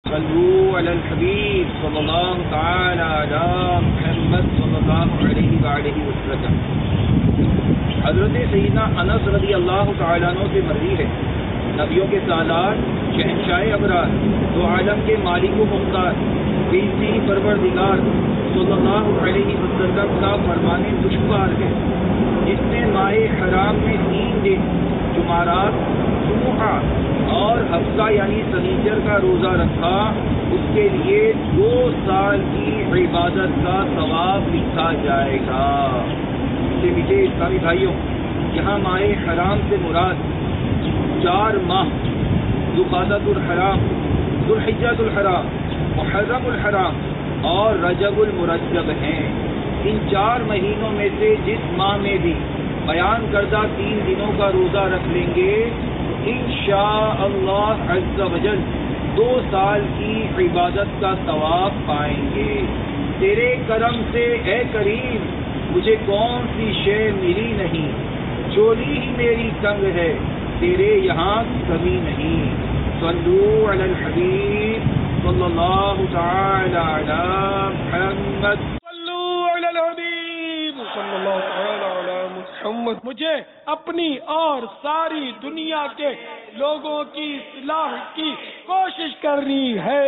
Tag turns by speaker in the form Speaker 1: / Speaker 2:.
Speaker 1: صلو علی الحبیب صلی اللہ تعالی علی محمد صلی اللہ علیہ وآلہ وسلم۔ حضرت سیدنا انس رضی اللہ تعالیٰ عنہ سے مروی ہے، نبیوں کے سالار، شہنشاہ ابرار، دو عالم کے مالک و مختار، بیزی پروردگار صلی اللہ علیہ وسلم کا فرمان دشوار ہے، جس نے ماہ حرام میں 3 دن جمعرات، جمعہ اور ہفتہ یعنی سنیچر کا روزہ رکھا، اس کے لیے 2 سال کی عبادت کا ثواب لکھا جائے گا۔ میٹھے میٹھے اسلامی بھائیوں، یہاں ماہ حرام سے مراد 4 ماہ ذوالقعدۃ الحرام، ذوالحجۃ الحرام، محرم الحرام اور رجب المرجب ہیں۔ ان 4 مہینوں میں سے جس ماہ میں بھی بیان کردہ 3 دنوں کا روزہ رکھ لیں گے، انشاءاللہ عز وجل 2 سال کی عبادت کا ثواب پائیں گے۔ تیرے کرم سے اے کریم مجھے کون سی شے ملی نہیں، چولی ہی میری تنگ ہے، تیرے یہاں کمی نہیں۔ صلو علی الحبیب صلی اللہ تعالی علی محمد،
Speaker 2: صلو علی الحبیب صلی اللہ تعالی علی محمد۔ مجھے اپنی اور ساری دنیا کے لوگوں کی اصلاح کی کوشش کرنی ہے۔